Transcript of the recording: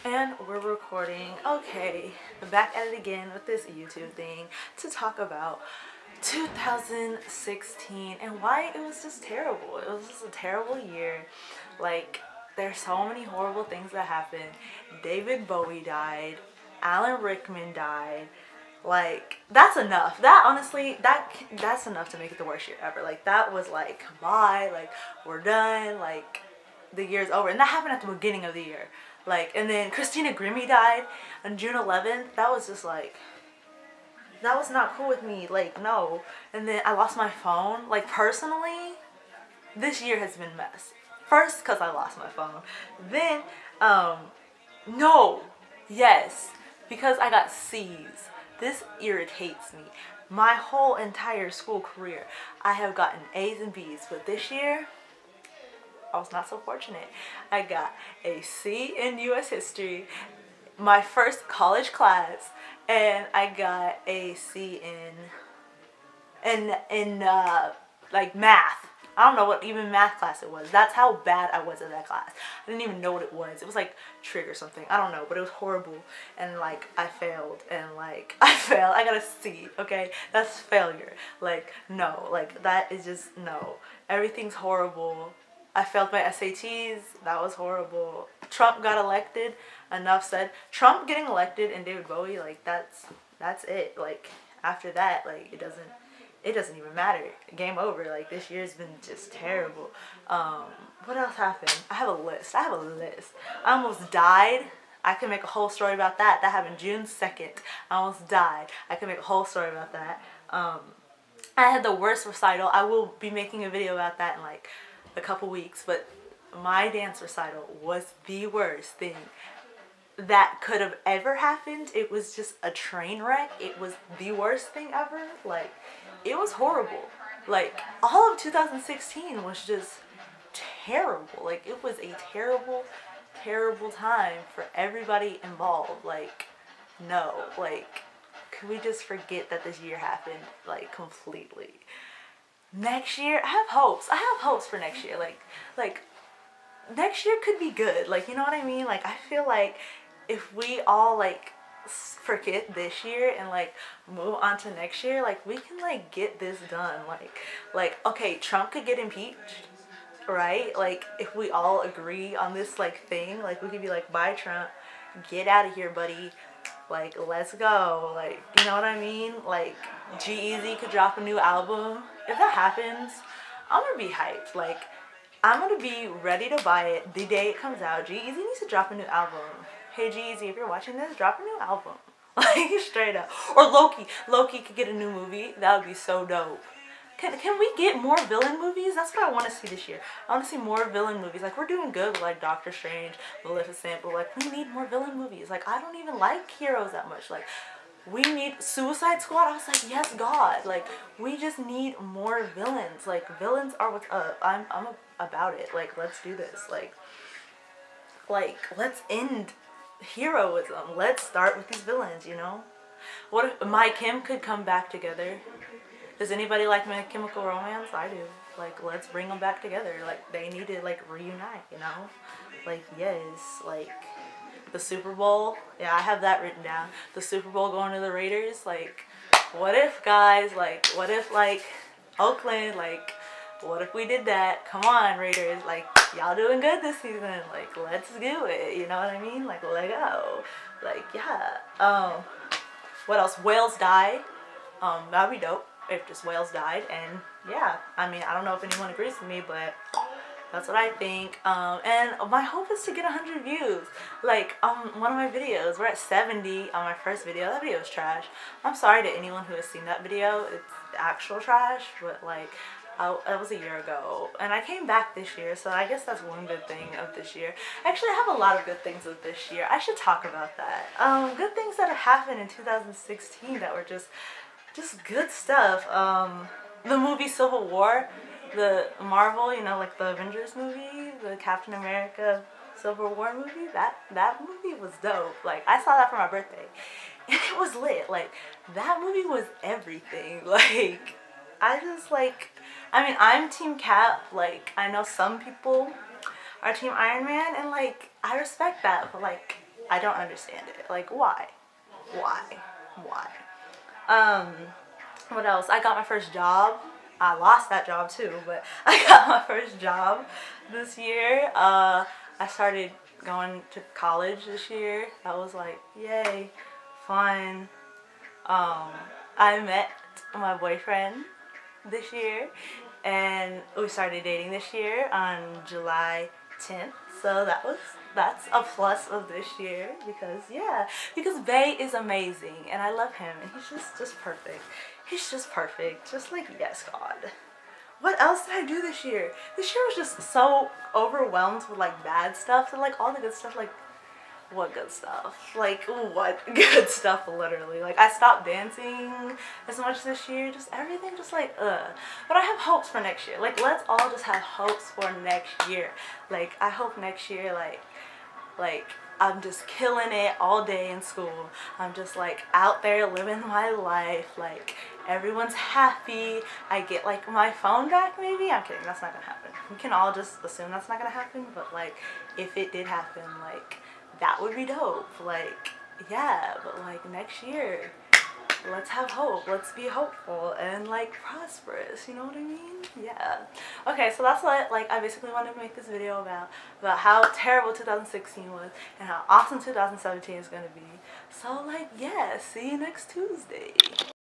And we're recording. Okay, back at it again with this YouTube thing to talk about 2016 and why it was just terrible. It was just a terrible year. Like, there's so many horrible things that happened. David Bowie died. Alan Rickman died. Like, that's enough. That honestly, that's enough to make it the worst year ever. Like, that was like, bye. Like, we're done. Like, the year's over. And that happened at the beginning of the year. Like, and then Christina Grimmie died on June 11th. That was just like, that was not cool with me. Like, no. And then I lost my phone. Like, personally, this year has been mess. First, because I lost my phone. Then, no. Yes. Because I got C's. This irritates me. My whole entire school career, I have gotten A's and B's. But this year, I was not so fortunate. I got a C in U.S. history, my first college class, and I got a C in like math. I don't know what even math class it was. That's how bad I was at that class. I didn't even know what it was. It was like trig or something. I don't know, but it was horrible. And like I failed, and like I failed. I got a C. Okay, that's failure. Like no, like that is just no. Everything's horrible. I failed my SATs. That was horrible. Trump got elected. Enough said. Trump getting elected and David Bowie, like that's it. Like after that, like it doesn't even matter. Game over. Like this year's been just terrible. What else happened? I have a list. I almost died. I can make a whole story about that. That happened June 2nd. I almost died. I can make a whole story about that. I had the worst recital. I will be making a video about that in like a couple weeks, but my dance recital was the worst thing that could have ever happened. It was just a train wreck. It was the worst thing ever. Like, it was horrible. Like, all of 2016 was just terrible. Like, it was a terrible, terrible time for everybody involved. Like, no. Like, could we just forget that this year happened? Like, completely. Next year, I have hopes. I have hopes for next year. Like next year could be good. Like, you know what I mean? Like, I feel like if we all like forget this year and like move on to next year, like we can like get this done. Like okay, Trump could get impeached, right? Like if we all agree on this like thing, like we could be like, bye Trump, get out of here, buddy. Like, let's go. Like, you know what I mean? Like, G-Eazy could drop a new album. If that happens, I'm gonna be hyped. Like, I'm gonna be ready to buy it the day it comes out. G-Eazy needs to drop a new album. Hey, G-Eazy, if you're watching this, drop a new album. Like, straight up. Or Loki. Loki could get a new movie. That would be so dope. Can we get more villain movies? That's what I want to see this year. I want to see more villain movies. Like, we're doing good with, like, Doctor Strange, Maleficent, but, like, we need more villain movies. Like, I don't even like heroes that much. Like, we need Suicide Squad. I was like, yes, God. Like, we just need more villains. Like, villains are what's up. I'm about it. Like, let's do this. Like, let's end heroism. Let's start with these villains, you know? What if My Kim could come back together? Does anybody like My Chemical Romance? I do. Like, let's bring them back together. Like, they need to, like, reunite, you know? Like, yes. Like, the Super Bowl. Yeah, I have that written down. The Super Bowl going to the Raiders. Like, what if, guys? Like, what if, like, Oakland? Like, what if we did that? Come on, Raiders. Like, y'all doing good this season. Like, let's do it. You know what I mean? Like, let go. Like, yeah. What else? Whales died. That'd be dope if just whales died. And yeah, I mean, I don't know if anyone agrees with me, but that's what I think. And my hope is to get 100 views. Like, one of my videos, we're at 70 on my first video. That video is trash. I'm sorry to anyone who has seen that video. It's actual trash, but like, that was a year ago. And I came back this year, so I guess that's one good thing of this year. Actually, I have a lot of good things of this year. I should talk about that. Good things that have happened in 2016 that were just good stuff. The movie Civil War, the Marvel, you know, like the Avengers movie, the Captain America Civil War movie, that movie was dope. Like, I saw that for my birthday, and it was lit. Like, that movie was everything. Like, I mean, I'm Team Cap. Like, I know some people are Team Iron Man, and like, I respect that, but like, I don't understand it. Like, why? Why? Why? Um, what else? I got my first job. I lost that job too, but I got my first job this year. I started going to college this year. That was like, yay, fun. I met my boyfriend this year, and we started dating this year on July 10th. So that's a plus of this year because Bay is amazing and I love him and he's just perfect. He's just perfect. Just like, yes, God. What else did I do this year? This year was just so overwhelmed with like bad stuff and like all the good stuff, like what good stuff? Like what good stuff, literally. Like I stopped dancing as much this year. Just everything just like But I have hopes for next year. Like let's all just have hopes for next year. Like I hope next year like I'm just killing it all day in school. I'm just like out there living my life. Like everyone's happy. I get like my phone back maybe. I'm kidding. That's not gonna happen. We can all just assume that's not gonna happen. But like if it did happen, like that would be dope. Like yeah, but like next year, let's have hope. Let's be hopeful and like prosperous. You know what I mean? Yeah. Okay, so that's what like I basically wanted to make this video about how terrible 2016 was and how awesome 2017 is gonna be. So like yeah, see you next Tuesday.